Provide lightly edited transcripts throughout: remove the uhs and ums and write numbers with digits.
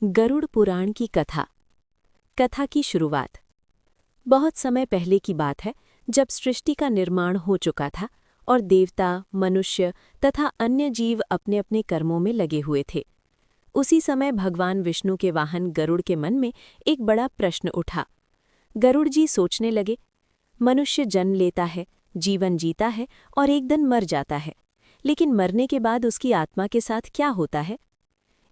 गरुड़ पुराण की कथा। कथा की शुरुआत। बहुत समय पहले की बात है, जब सृष्टि का निर्माण हो चुका था और देवता, मनुष्य तथा अन्य जीव अपने अपने कर्मों में लगे हुए थे। उसी समय भगवान विष्णु के वाहन गरुड़ के मन में एक बड़ा प्रश्न उठा। गरुड़ जी सोचने लगे, मनुष्य जन्म लेता है, जीवन जीता है और एक दिन मर जाता है, लेकिन मरने के बाद उसकी आत्मा के साथ क्या होता है?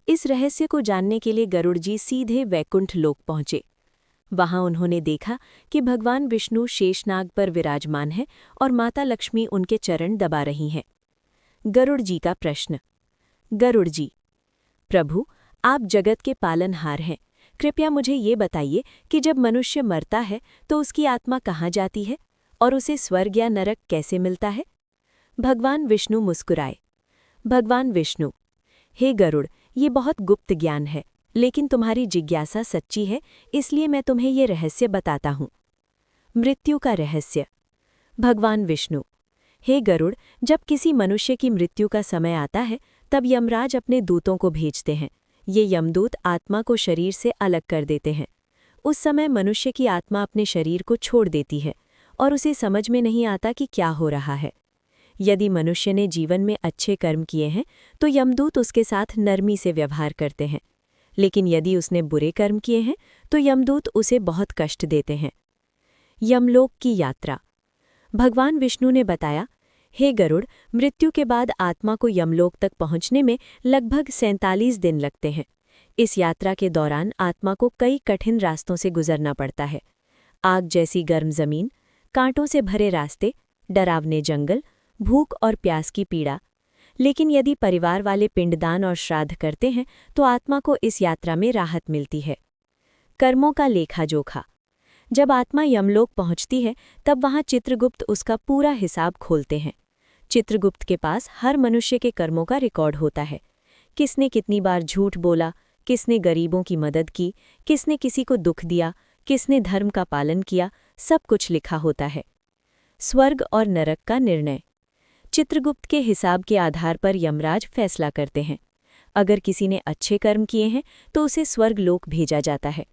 इस रहस्य को जानने के लिए गरुड़ जी सीधे वैकुंठ लोक पहुंचे। वहां उन्होंने देखा कि भगवान विष्णु शेषनाग पर विराजमान है और माता लक्ष्मी उनके चरण दबा रही हैं। गरुड़ जी का प्रश्न। गरुड़ जी: प्रभु, आप जगत के पालनहार हैं, कृपया मुझे ये बताइए कि जब मनुष्य मरता है तो उसकी आत्मा कहाँ जाती है और उसे स्वर्ग या नरक कैसे मिलता है? भगवान विष्णु मुस्कुराए। भगवान विष्णु: हे गरुड़, ये बहुत गुप्त ज्ञान है, लेकिन तुम्हारी जिज्ञासा सच्ची है, इसलिए मैं तुम्हें ये रहस्य बताता हूँ। मृत्यु का रहस्य। भगवान विष्णु: हे गरुड़, जब किसी मनुष्य की मृत्यु का समय आता है, तब यमराज अपने दूतों को भेजते हैं। ये यमदूत आत्मा को शरीर से अलग कर देते हैं। उस समय मनुष्य की आत्मा अपने शरीर को छोड़ देती है और उसे समझ में नहीं आता कि क्या हो रहा है। यदि मनुष्य ने जीवन में अच्छे कर्म किए हैं तो यमदूत उसके साथ नरमी से व्यवहार करते हैं, लेकिन यदि उसने बुरे कर्म किए हैं तो यमदूत उसे बहुत कष्ट देते हैं। यमलोक की यात्रा। भगवान विष्णु ने बताया, हे गरुड़, मृत्यु के बाद आत्मा को यमलोक तक पहुंचने में लगभग 47 दिन लगते हैं। इस यात्रा के दौरान आत्मा को कई कठिन रास्तों से गुजरना पड़ता है। आग जैसी गर्म जमीन, कांटों से भरे रास्ते, डरावने जंगल, भूख और प्यास की पीड़ा। लेकिन यदि परिवार वाले पिंडदान और श्राद्ध करते हैं तो आत्मा को इस यात्रा में राहत मिलती है। कर्मों का लेखा जोखा। जब आत्मा यमलोक पहुंचती है तब वहां चित्रगुप्त उसका पूरा हिसाब खोलते हैं। चित्रगुप्त के पास हर मनुष्य के कर्मों का रिकॉर्ड होता है। किसने कितनी बार झूठ बोला, किसने गरीबों की मदद की, किसने किसी को दुख दिया, किसने धर्म का पालन किया, सब कुछ लिखा होता है। स्वर्ग और नरक का निर्णय। चित्रगुप्त के हिसाब के आधार पर यमराज फैसला करते हैं। अगर किसी ने अच्छे कर्म किए हैं तो उसे स्वर्ग लोक भेजा जाता है,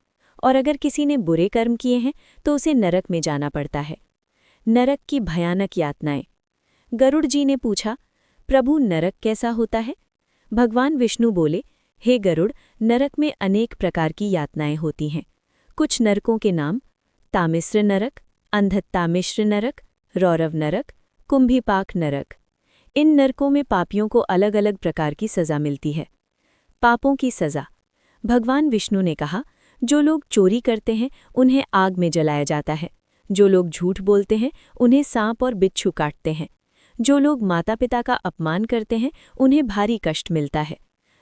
और अगर किसी ने बुरे कर्म किए हैं तो उसे नरक में जाना पड़ता है। नरक की भयानक यातनाएं। गरुड़ जी ने पूछा, प्रभु, नरक कैसा होता है? भगवान विष्णु बोले, हे गरुड़, नरक में अनेक प्रकार की यातनाएं होती हैं। कुछ नरकों के नाम: तामिश्र नरक, अंधत्तामिश्र नरक, रौरव नरक, कुंभीपाक नरक। इन नरकों में पापियों को अलग अलग प्रकार की सज़ा मिलती है। पापों की सज़ा। भगवान विष्णु ने कहा, जो लोग चोरी करते हैं उन्हें आग में जलाया जाता है। जो लोग झूठ बोलते हैं उन्हें सांप और बिच्छू काटते हैं। जो लोग माता पिता का अपमान करते हैं उन्हें भारी कष्ट मिलता है।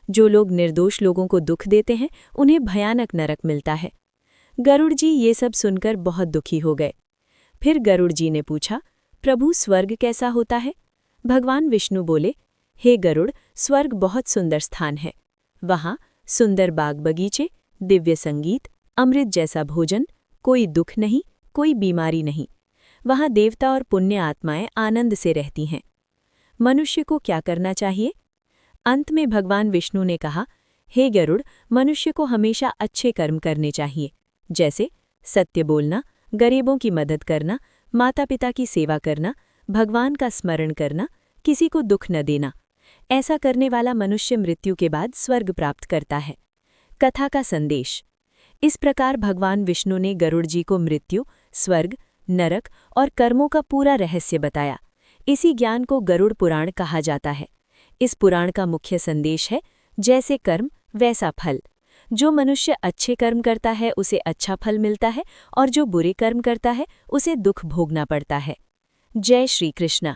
जो लोग निर्दोष लोगों को दुख देते हैं उन्हें भयानक नरक मिलता है। गरुड़ जी ये सब सुनकर बहुत दुखी हो गए। फिर गरुड़ जी ने पूछा, प्रभु, स्वर्ग कैसा होता है? भगवान विष्णु बोले, हे गरुड़, स्वर्ग बहुत सुंदर स्थान है। वहाँ सुंदर बाग बगीचे, दिव्य संगीत, अमृत जैसा भोजन, कोई दुख नहीं, कोई बीमारी नहीं। वहाँ देवता और पुण्य आत्माएं आनंद से रहती हैं। मनुष्य को क्या करना चाहिए? अंत में भगवान विष्णु ने कहा, हे गरुड़, मनुष्य को हमेशा अच्छे कर्म करने चाहिए, जैसे सत्य बोलना, गरीबों की मदद करना, माता पिता की सेवा करना, भगवान का स्मरण करना, किसी को दुख न देना। ऐसा करने वाला मनुष्य मृत्यु के बाद स्वर्ग प्राप्त करता है। कथा का संदेश। इस प्रकार भगवान विष्णु ने गरुड़ जी को मृत्यु, स्वर्ग, नरक और कर्मों का पूरा रहस्य बताया। इसी ज्ञान को गरुड़ पुराण कहा जाता है। इस पुराण का मुख्य संदेश है, जैसे कर्म वैसा फल। जो मनुष्य अच्छे कर्म करता है उसे अच्छा फल मिलता है, और जो बुरे कर्म करता है उसे दुख भोगना पड़ता है। जय श्री कृष्ण।